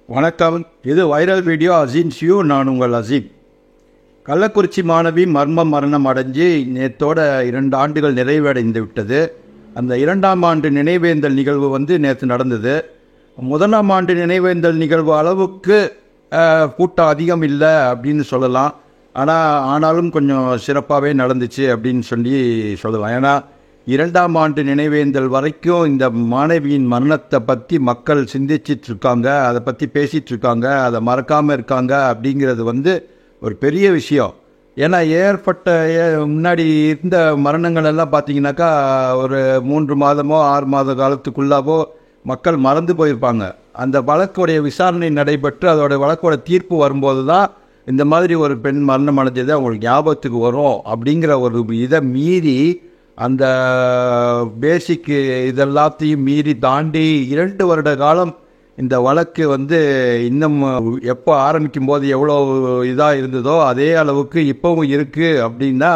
வணக்கம். இது viral video அசீன்ஸ் you. நான் உங்கள் அசீம். கள்ளக்குறிச்சி மாணவி மரணம் அடைஞ்சு நேற்றோட 2 ஆண்டுகள் நிறைவடைந்து விட்டது. அந்த 2ஆம் ஆண்டு நினைவேந்தல் நிகழ்வு நேற்று நடந்தது. 1ஆம் ஆண்டு நினைவேந்தல் நிகழ்வு அளவுக்கு கூட்டம் அதிகம் இல்லை அப்படின்னு சொல்லலாம். ஆனாலும் கொஞ்சம் சிறப்பாகவே நடந்துச்சு அப்படின்னு சொல்லலாம். ஏன்னா 2ஆம் ஆண்டு நினைவேந்தல் வரைக்கும் இந்த மாணவியின் மரணத்தை பற்றி மக்கள் சிந்திச்சிட்டு இருக்காங்க, அதை பற்றி பேசிகிட்டு இருக்காங்க, அதை மறக்காமல் இருக்காங்க. அப்படிங்கிறது ஒரு பெரிய விஷயம். ஏன்னா முன்னாடி இருந்த மரணங்கள் எல்லாம் பார்த்தீங்கன்னாக்கா ஒரு 3 மாதமோ 6 மாத காலத்துக்குள்ளாவோ மக்கள் மறந்து போயிருப்பாங்க. அந்த வழக்குடைய விசாரணை நடைபெற்று அதோட வழக்கோட தீர்ப்பு வரும்போது தான் இந்த மாதிரி ஒரு பெண் மரணம் அடைஞ்சது அவங்களுக்கு ஞாபகத்துக்கு வரும். அப்படிங்கிற ஒரு இதை மீறி, அந்த பேசிக் இதெல்லாத்தையும் மீறி தாண்டி 2 வருட காலம் இந்த வழக்கு இன்னும் எப்போ ஆரம்பிக்கும் போது எவ்வளோ இதாக இருந்ததோ அதே அளவுக்கு இப்போவும் இருக்குது. அப்படின்னா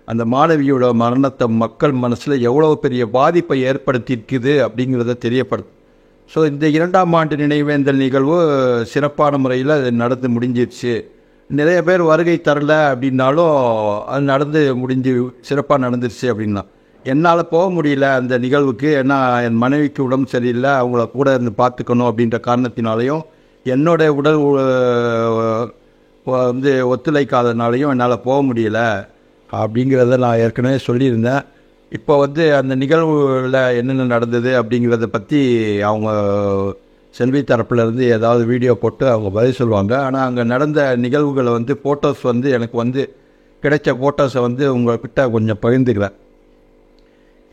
அந்த மாணவியோட மரணத்தை மக்கள் மனசில் எவ்வளோ பெரிய பாதிப்பை ஏற்படுத்தியிருக்குது அப்படிங்கிறத தெரியப்படுது. ஸோ இந்த 2ஆம் ஆண்டு நினைவேந்தல் நிகழ்வு சிறப்பான முறையில் நடந்து முடிஞ்சிருச்சு. நிறைய பேர் வருகை தரல அப்படின்னாலும் அது சிறப்பாக நடந்துருச்சு அப்படின்னா. என்னால் போக முடியல அந்த நிகழ்வுக்கு. ஏன்னா என் மனைவிக்கு உடம்பு சரியில்லை, அவங்கள கூட இருந்து பார்த்துக்கணும் அப்படின்ற காரணத்தினாலையும், என்னோட உடல் ஒத்துழைக்காதனாலையும் என்னால் போக முடியல அப்படிங்கிறத நான் ஏற்கனவே சொல்லியிருந்தேன். இப்போ அந்த நிகழ்வுல என்னென்ன நடந்தது அப்படிங்கிறத பற்றி அவங்க செல்வி தரப்புலேருந்து ஏதாவது வீடியோ போட்டு அவங்க பதில் சொல்லுவாங்க. ஆனால் அங்கே நடந்த நிகழ்வுகளை ஃபோட்டோஸ் எனக்கு கிடைச்ச ஃபோட்டோஸை உங்கள்கிட்ட கொஞ்சம் பகிர்ந்துக்கிறேன்.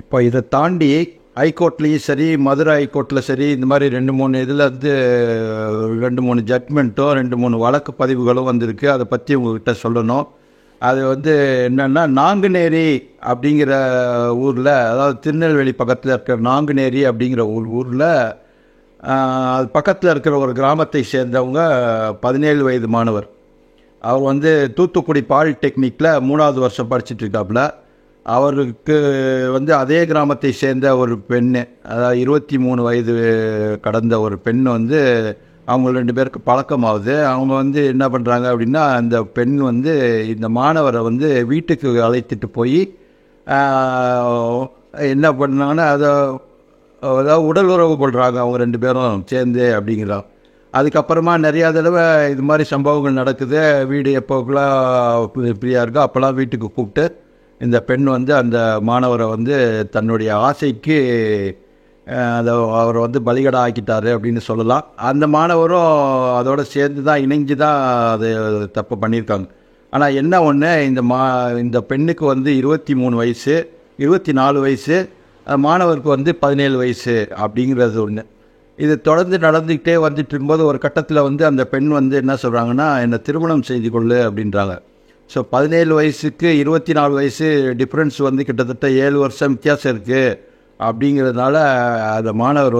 இப்போ இதை தாண்டி ஹைகோர்ட்லேயும் சரி, மதுரை ஹைகோர்ட்டில் சரி, இந்த மாதிரி 2-3 இதில் 2-3 ஜட்மெண்ட்டும் 2-3 வழக்கு பதிவுகளும் வந்திருக்கு. அதை பற்றி உங்கள்கிட்ட சொல்லணும். அது என்னென்னா, நாங்குநேரி அப்படிங்கிற ஊரில், அதாவது திருநெல்வேலி பக்கத்தில் இருக்கிற நாங்குநேரி அப்படிங்கிற ஊரில் அது பக்கத்தில் இருக்கிற ஒரு கிராமத்தை சேர்ந்தவங்க 17 வயது மாணவர். அவர் தூத்துக்குடி பாலிடெக்னிக்கில் 3ஆவது வருஷம் படிச்சுட்டு இருக்காப்புல. அவருக்கு அதே கிராமத்தை சேர்ந்த ஒரு பெண்ணு, அதாவது 23 வயது கடந்த ஒரு பெண் அவங்க 2 பேருக்கு பழக்கமாகுது. அவங்க என்ன பண்ணுறாங்க அப்படின்னா, அந்த பெண் இந்த மாணவரை வீட்டுக்கு அழைத்துட்டு போய் என்ன பண்ணாங்கன்னா, அதாவது உடல் உறவு கொள்கிறாங்க அவங்க 2 பேரும் சேர்ந்து அப்படிங்கிறாங்க. அதுக்கப்புறமா நிறையா தடவை இது மாதிரி சம்பவங்கள் நடக்குது. வீடு எப்போக்கெல்லாம் ஃப்ரீயாக இருக்கோ அப்போல்லாம் வீட்டுக்கு கூப்பிட்டு இந்த பெண் அந்த மாணவரை தன்னுடைய ஆசைக்கு அவர் பலிகடா ஆக்கிட்டாரு அப்படின்னு சொல்லலாம். அந்த மாணவரும் அதோடு சேர்ந்து தான் இணைஞ்சு தான் அது தப்பு பண்ணியிருக்காங்க. ஆனால் என்ன ஒன்று, இந்த பெண்ணுக்கு 23 வயசு, 24 வயசு, மாணவருக்கு 17 வயசு அப்படிங்கிறது ஒன்று. இது தொடர்ந்து நடந்துக்கிட்டே இருக்கும்போது ஒரு கட்டத்தில் அந்த பெண் என்ன சொல்கிறாங்கன்னா, என்னை திருமணம் செய்து கொள்ளு அப்படின்றாங்க. ஸோ 17 வயசுக்கு 24 வயசு டிஃப்ரென்ஸ் கிட்டத்தட்ட 7 வருஷம் வித்தியாசம் இருக்குது. அப்படிங்கிறதுனால அந்த மாணவர்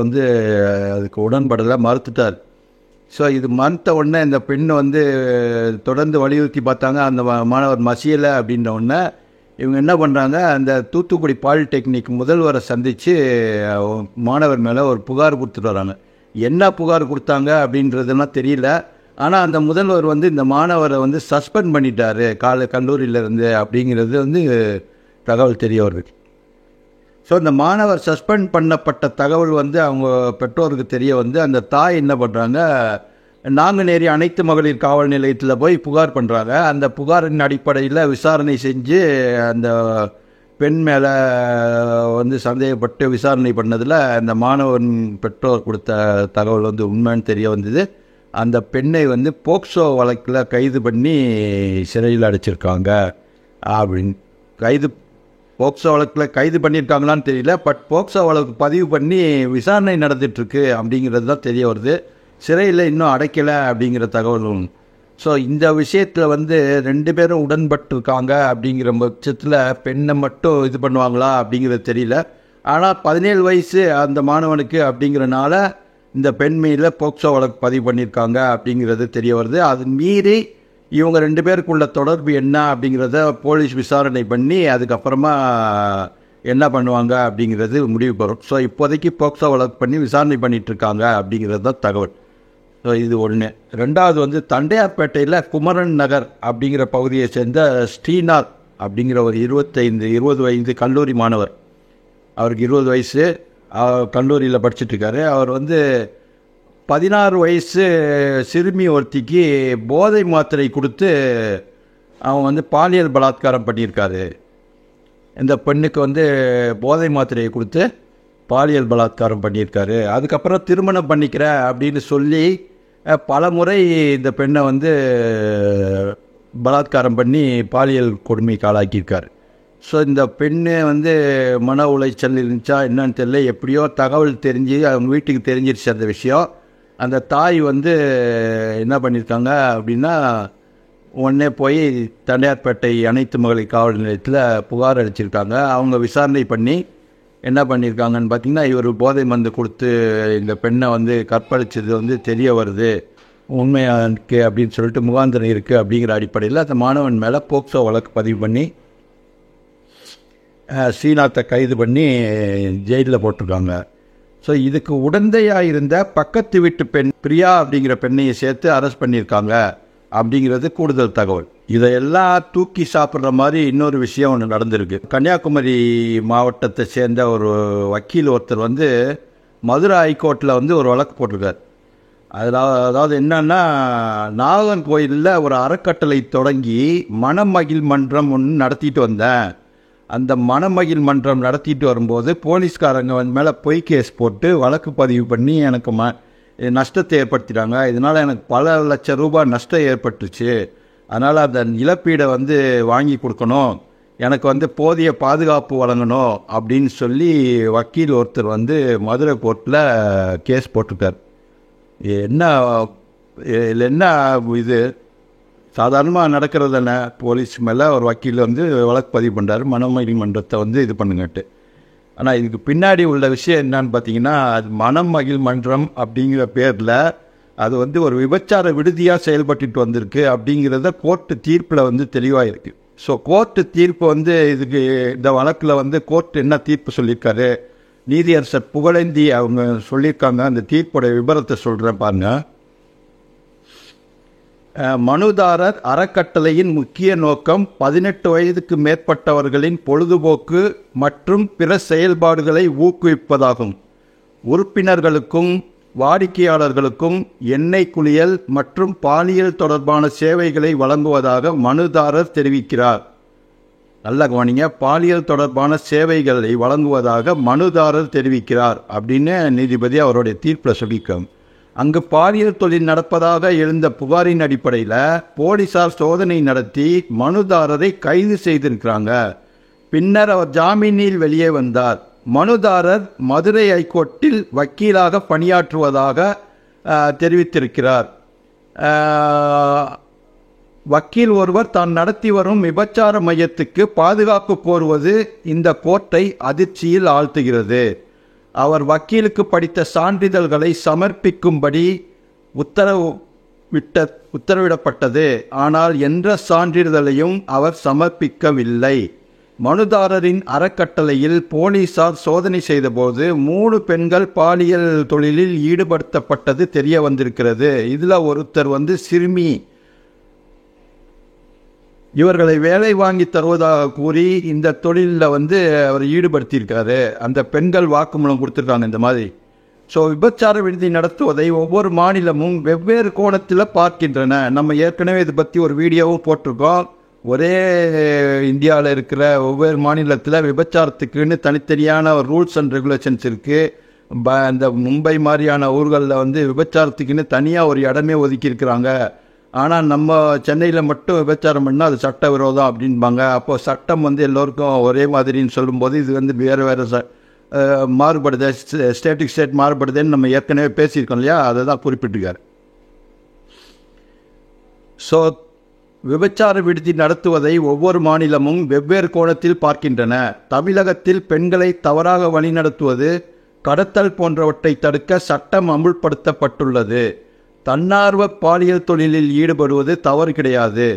அதுக்கு உடன்படலை, மறுத்துட்டார். ஸோ இது மறுத்த உடனே இந்த பெண் தொடர்ந்து வலியுறுத்தி பார்த்தாங்க. அந்த மாணவர் மசியலை அப்படின்ற உடனே இவங்க என்ன பண்ணுறாங்க, அந்த தூத்துக்குடி பாலிடெக்னிக் முதல்வரை சந்தித்து மாணவர் மேலே ஒரு புகார் கொடுத்துட்டு வராங்க. என்ன புகார் கொடுத்தாங்க அப்படின்றதுலாம் தெரியல. ஆனால் அந்த முதல்வர் இந்த மாணவரை சஸ்பெண்ட் பண்ணிட்டாரு கல்லூரியிலேருந்து அப்படிங்கிறது தகவல் தெரிய வருது. ஸோ இந்த மாணவர் சஸ்பெண்ட் பண்ணப்பட்ட தகவல் அவங்க பெற்றோருக்கு தெரிய அந்த தாய் என்ன பண்ணுறாங்க, நாங்குநேரி அனைத்து மகளிர் காவல் நிலையத்தில் போய் புகார் பண்ணுறாங்க. அந்த புகாரின் அடிப்படையில் விசாரணை செஞ்சு அந்த பெண் மேலே சந்தேகப்பட்டு விசாரணை பண்ணதில் அந்த மாணவன் பெற்றோர் கொடுத்த தகவல் உண்மைன்னு தெரிய வந்தது. அந்த பெண்ணை போக்சோ வழக்கில் கைது பண்ணி சிறையில் அடைச்சிருக்காங்க அப்படின்னு. போக்சோ வழக்கில் கைது பண்ணியிருக்காங்களான்னு தெரியல. பட் போக்சோ வழக்கு பதிவு பண்ணி விசாரணை நடந்துகிட்ருக்கு அப்படிங்கிறது தான் தெரிய வருது. சிறையில் இன்னும் அடைக்கலை அப்படிங்கிற தகவலும். ஸோ இந்த விஷயத்தில் 2 பேரும் உடன்பட்டிருக்காங்க அப்படிங்கிற பட்சத்தில் பெண்ணை மட்டும் இது பண்ணுவாங்களா அப்படிங்கிறது தெரியல. ஆனால் 17 வயசு அந்த மாணவனுக்கு அப்படிங்கிறனால இந்த பெண் மீது போக்சோ வழக்கு பதிவு பண்ணியிருக்காங்க அப்படிங்கிறது தெரிய வருது. அது மீறி இவங்க 2 பேருக்குள்ள தொடர்பு என்ன அப்படிங்கிறத போலீஸ் விசாரணை பண்ணி அதுக்கப்புறமா என்ன பண்ணுவாங்க அப்படிங்கிறது முடிவு பெறும். ஸோ இப்போதைக்கு போக்சோ வழக்கு பண்ணி விசாரணை பண்ணிகிட்ருக்காங்க அப்படிங்கிறது தான் தகவல். ஸோ இது ஒன்று. ரெண்டாவது வந்து தண்டையார்பேட்டையில் குமரன் நகர் அப்படிங்கிற பகுதியை சேர்ந்த ஸ்ரீநாத் அப்படிங்கிற ஒரு 20 வயது கல்லூரி மாணவர். அவருக்கு 20 வயசு, கல்லூரியில் படிச்சுட்ருக்காரு. அவர் வந்து 16 வயசு சிறுமி ஒருத்திக்கு போதை மாத்திரை கொடுத்து அவன் வந்து பாலியல் பலாத்காரம் பண்ணியிருக்காரு. இந்த பெண்ணுக்கு வந்து போதை மாத்திரையை கொடுத்து பாலியல் பலாத்காரம் பண்ணியிருக்காரு. அதுக்கப்புறம் திருமணம் பண்ணிக்கிறேன் அப்படின்னு சொல்லி பல முறை இந்த பெண்ணை வந்து பலாத்காரம் பண்ணி பாலியல் கொடுமைக்கு ஆளாக்கியிருக்காரு. ஸோ இந்த பெண்ணு வந்து மன உளைச்சல் இருந்துச்சா என்னன்னு தெரியல, எப்படியோ தகவல் தெரிஞ்சு அவங்க வீட்டுக்கு தெரிஞ்சிருச்சு அந்த விஷயம். அந்த தாய் வந்து என்ன பண்ணியிருக்காங்க அப்படின்னா, உடனே போய் தண்டையார்பேட்டை அனைத்து மகளிர் காவல் நிலையத்தில் புகார் அளிச்சிருக்காங்க. அவங்க விசாரணை பண்ணி என்ன பண்ணியிருக்காங்கன்னு பார்த்தீங்கன்னா, இவர் போதை மருந்து கொடுத்து இந்த பெண்ணை வந்து கற்பழிச்சது வந்து தெரிய வருது, உண்மையாக இருக்குது அப்படின்னு சொல்லிட்டு முகாந்திரம் இருக்குது அப்படிங்கிற அடிப்படையில் அந்த மாணவன் மேலே போக்சோ வழக்கு பதிவு பண்ணி ஸ்ரீநாத்தை கைது பண்ணி ஜெயிலில் போட்டிருக்காங்க. ஸோ இதுக்கு உடந்தையாக இருந்த பக்கத்து வீட்டு பெண் பிரியா அப்படிங்கிற பெண்ணையை சேர்த்து அரெஸ்ட் பண்ணியிருக்காங்க அப்படிங்கிறது கூடுதல் தகவல். இதையெல்லாம் தூக்கி சாப்பிட்ற மாதிரி இன்னொரு விஷயம் ஒன்று நடந்திருக்கு. கன்னியாகுமரி மாவட்டத்தை சேர்ந்த ஒரு வக்கீல் ஒருத்தர் வந்து மதுரை ஹைகோர்ட்டில் வந்து ஒரு வழக்கு போட்டிருக்கார். அதாவது என்னன்னா, நாகர்கோயிலில் ஒரு அறக்கட்டளை தொடங்கி மணமகிழ் மன்றம் ஒன்று நடத்திட்டு வந்தேன். அந்த மணமகிழ் மன்றம் நடத்திட்டு வரும்போது போலீஸ்காரங்க மேலே பொய் கேஸ் போட்டு வழக்கு பதிவு பண்ணி எனக்கு நஷ்டத்தை ஏற்படுத்திட்டாங்க. இதனால் எனக்கு பல லட்சம் ரூபாய் நஷ்டம் ஏற்பட்டுச்சு. அதனால் அந்த இழப்பீடை வந்து வாங்கி கொடுக்கணும், எனக்கு வந்து போதிய பாதுகாப்பு வழங்கணும் அப்படின்னு சொல்லி வக்கீல் ஒருத்தர் வந்து மதுரை கோர்ட்டில் கேஸ் போட்டிருக்கார். என்ன இது சாதாரணமாக நடக்கிறது தானே, போலீஸ் மேலே ஒரு வக்கீல் வந்து வழக்கு பதிவு பண்ணுறாரு, மணமகிழ் மன்றத்தை வந்து இது பண்ணுங்கட்டு. ஆனால் இதுக்கு பின்னாடி உள்ள விஷயம் என்னன்னு பார்த்தீங்கன்னா, அது மணமகிழ் மன்றம் அப்படிங்கிற பேரில் அது வந்து ஒரு விபச்சார விடுதியாக செயல்பட்டு வந்திருக்கு அப்படிங்கிறத கோர்ட்டு தீர்ப்பில் வந்து தெளிவாக இருக்குது. ஸோ கோர்ட்டு தீர்ப்பு வந்து இதுக்கு இந்த வழக்கில் வந்து கோர்ட் என்ன தீர்ப்பு சொல்லியிருக்காரு, நீதியரசர் புகழேந்தி அவங்க சொல்லியிருக்காங்க. அந்த தீர்ப்போட விபரத்தை சொல்கிறேன் பாருங்க. மனுதாரர் அறக்கட்டளையின் முக்கிய நோக்கம் 18 வயதுக்கு மேற்பட்டவர்களின் பொழுதுபோக்கு மற்றும் பிற செயல்பாடுகளை ஊக்குவிப்பதாகும். உறுப்பினர்களுக்கும் வாடிக்கையாளர்களுக்கும் எண்ணெய் குளியல் மற்றும் பாலியல் தொடர்பான சேவைகளை வழங்குவதாக மனுதாரர் தெரிவிக்கிறார். நல்ல கவனிங்க, பாலியல் தொடர்பான சேவைகளை வழங்குவதாக மனுதாரர் தெரிவிக்கிறார் அப்படின்னு நீதிபதி அவருடைய தீர்ப்பில் சொல்லியிருக்காங்க. அங்கு பாலியல் தொழில் நடப்பதாக எழுந்த புகாரின் அடிப்படையில் போலீசார் சோதனை நடத்தி மனுதாரரை கைது செய்திருக்கிறாங்க. பின்னர் அவர் ஜாமீனில் வெளியே வந்தார். மனுதாரர் மதுரை ஹைகோர்ட்டில் வக்கீலாக பணியாற்றுவதாக தெரிவித்திருக்கிறார். வக்கீல் ஒருவர் தான் நடத்தி வரும் விபச்சார மையத்துக்கு பாதுகாப்பு கோருவது இந்த கோர்ட்டை அதிர்ச்சியில் ஆழ்த்துகிறது. அவர் வக்கீலுக்கு படித்த சான்றிதழ்களை சமர்ப்பிக்கும்படி உத்தரவிடப்பட்டது. ஆனால் எந்த சான்றிதழையும் அவர் சமர்ப்பிக்கவில்லை. மனுதாரரின் அறக்கட்டளையில் போலீசார் சோதனை செய்தபோது 3 பெண்கள் பாலியல் தொழிலில் ஈடுபடுத்தப்பட்டது தெரிய வந்திருக்கிறது. இதில் ஒருத்தர் வந்து சிறுமி. இவர்களை வேலை வாங்கி தருவதாக கூறி இந்த தொழிலில் வந்து அவர் ஈடுபடுத்தியிருக்காரு. அந்த பெண்கள் வாக்குமூலம் கொடுத்துருக்காங்க இந்த மாதிரி. ஸோ விபச்சார விடுதி நடத்துவதை ஒவ்வொரு மாநிலமும் வெவ்வேறு கோணத்தில் பார்க்கின்றன. நம்ம ஏற்கனவே இதை பற்றி ஒரு வீடியோவும் போட்டிருக்கோம். ஒரே இந்தியாவில் இருக்கிற ஒவ்வொரு மாநிலத்தில் விபச்சாரத்துக்குன்னு தனித்தனியான ரூல்ஸ் அண்ட் ரெகுலேஷன்ஸ் இருக்குது. இந்த மும்பை மாதிரியான ஊர்களில் வந்து விபச்சாரத்துக்குன்னு தனியாக ஒரு இடமே ஒதுக்கியிருக்கிறாங்க. ஆனால் நம்ம சென்னையில் மட்டும் விபச்சாரம் பண்ணால் அது சட்ட விரோதம் அப்படின்பாங்க. அப்போது சட்டம் வந்து எல்லோருக்கும் ஒரே மாதிரின்னு சொல்லும்போது இது வந்து வேறு வேறு மாறுபடுது, ஸ்டேட்டுக்கு ஸ்டேட் மாறுபடுதுன்னு நம்ம ஏற்கனவே பேசியிருக்கோம் இல்லையா, அதை தான் குறிப்பிட்டிருக்காரு. ஸோ விபச்சார விடுதி நடத்துவதை ஒவ்வொரு மாநிலமும் வெவ்வேறு கோணத்தில் பார்க்கின்றன. தமிழகத்தில் பெண்களை தவறாக வழிநடத்துவது, கடத்தல் போன்றவற்றை தடுக்க சட்டம் அமுல்படுத்தப்பட்டுள்ளது. தன்னார்வ பாலியல் தொழிலில் ஈடுபடுவது தவறு கிடையாது,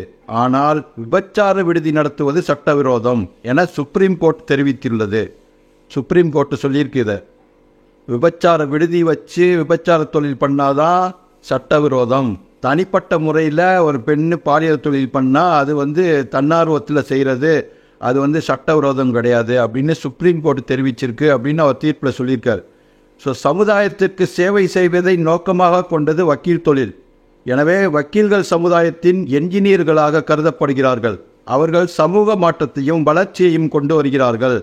ஆனால் விபச்சார விடுதி நடத்துவது சட்டவிரோதம் என சுப்ரீம் கோர்ட் தெரிவித்துள்ளது. சுப்ரீம் கோர்ட்டு சொல்லியிருக்கு, இதை விபச்சார விடுதி வச்சு விபச்சார தொழில் பண்ணாதான் சட்டவிரோதம். தனிப்பட்ட முறையில் ஒரு பெண்ணு பாலியல் தொழில் பண்ணால் அது வந்து தன்னார்வத்தில் செய்கிறது, அது வந்து சட்டவிரோதம் கிடையாது அப்படின்னு சுப்ரீம் கோர்ட் தெரிவிச்சிருக்கு அப்படின்னு அவர் தீர்ப்பில் சொல்லியிருக்கார். ஸோ சமுதாயத்திற்கு சேவை செய்வதை நோக்கமாக கொண்டது வக்கீல் தொழில். எனவே வக்கீல்கள் சமுதாயத்தின் என்ஜினியர்களாக கருதப்படுகிறார்கள். அவர்கள் சமூக மாற்றத்தையும் வளர்ச்சியையும் கொண்டு வருகிறார்கள்.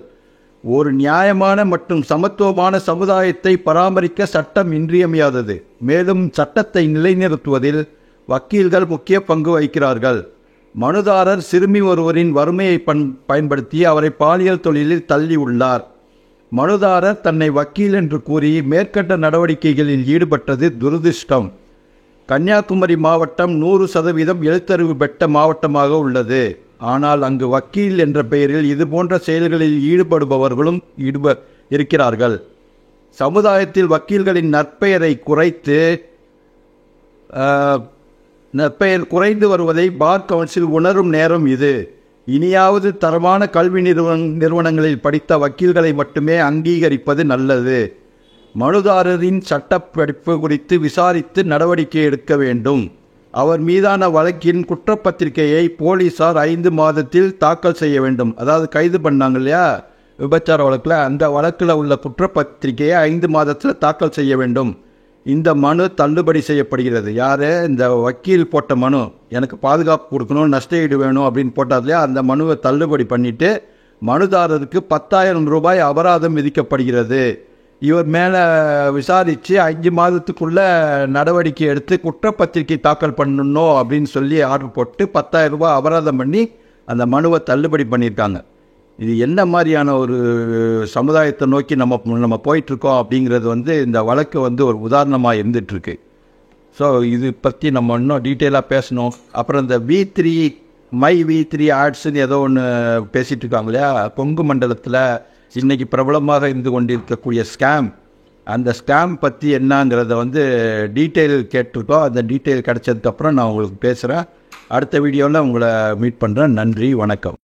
ஒரு நியாயமான மற்றும் சமத்துவமான சமுதாயத்தை பராமரிக்க சட்டம் இன்றியமையாதது. மேலும் சட்டத்தை நிலைநிறுத்துவதில் வக்கீல்கள் முக்கிய பங்கு வகிக்கிறார்கள். மனுதாரர் சிறுமி ஒருவரின் வறுமையை பயன்படுத்தி அவரை பாலியல் தொழிலில் தள்ளியுள்ளார். மனுதாரர் தன்னை வக்கீல் என்று கூறி மேற்கண்ட நடவடிக்கைகளில் ஈடுபட்டது துரதிர்ஷ்டம். கன்னியாகுமரி மாவட்டம் 100% எழுத்தறிவு பெற்ற மாவட்டமாக உள்ளது. ஆனால் அங்கு வக்கீல் என்ற பெயரில் இதுபோன்ற செயல்களில் ஈடுபடுபவர்களும் இருக்கிறார்கள். சமுதாயத்தில் வக்கீல்களின் நற்பெயரை குறைந்து வருவதை பார் கவுன்சில் உணரும் நேரம் இது. இனியாவது தரமான கல்வி நிறுவனங்களில் படித்த வக்கீல்களை மட்டுமே அங்கீகரிப்பது நல்லது. மனுதாரரின் சட்டப்படிப்பு குறித்து விசாரித்து நடவடிக்கை எடுக்க வேண்டும். அவர் மீதான வழக்கின் குற்றப்பத்திரிகையை போலீசார் 5 மாதத்தில் தாக்கல் செய்ய வேண்டும். அதாவது கைது பண்ணாங்க இல்லையா விபச்சார வழக்கில், அந்த வழக்கில் உள்ள குற்றப்பத்திரிகையை 5 மாதத்தில் தாக்கல் செய்ய வேண்டும். இந்த மனு தள்ளுபடி செய்யப்படுகிறது. யார்? இந்த வக்கீல் போட்ட மனு, எனக்கு பாதுகாப்பு கொடுக்கணும், நஷ்டஈடு வேணும் அப்படின்னு போட்டார் இல்லையா, அந்த மனுவை தள்ளுபடி பண்ணிவிட்டு மனுதாரருக்கு 10,000 ரூபாய் அபராதம் விதிக்கப்படுகிறது. இவர் மேலே விசாரித்து 5 மாதத்துக்குள்ளே நடவடிக்கை எடுத்து குற்றப்பத்திரிகை தாக்கல் பண்ணணும் அப்படின்னு சொல்லி ஆர்டர் போட்டு 10,000 ரூபாய் அபராதம் பண்ணி அந்த மனுவை தள்ளுபடி பண்ணியிருக்காங்க. இது என்ன மாதிரியான ஒரு சமுதாயத்தை நோக்கி நம்ம போயிட்டுருக்கோம் அப்படிங்கிறது வந்து இந்த வழக்கு வந்து ஒரு உதாரணமாக இருந்துகிட்ருக்கு. ஸோ இது பற்றி நம்ம இன்னும் டீட்டெயிலாக பேசணும். அப்புறம் இந்த V3 ஆட்ஸ்ன்னு ஏதோ ஒன்று பேசிகிட்டு இருக்காங்க இல்லையா, கொங்கு மண்டலத்தில் இன்றைக்கி பிரபலமாக இருந்து கொண்டிருக்கக்கூடிய ஸ்கேம், அந்த ஸ்கேம் பற்றி என்னங்கிறத வந்து டீட்டெயில் கேட்டிருக்கோம். அந்த டீட்டெயில் கிடச்சதுக்கப்புறம் நான் உங்களுக்கு பேசுகிறேன். அடுத்த வீடியோவில் உங்களை மீட் பண்ணுறேன். நன்றி, வணக்கம்.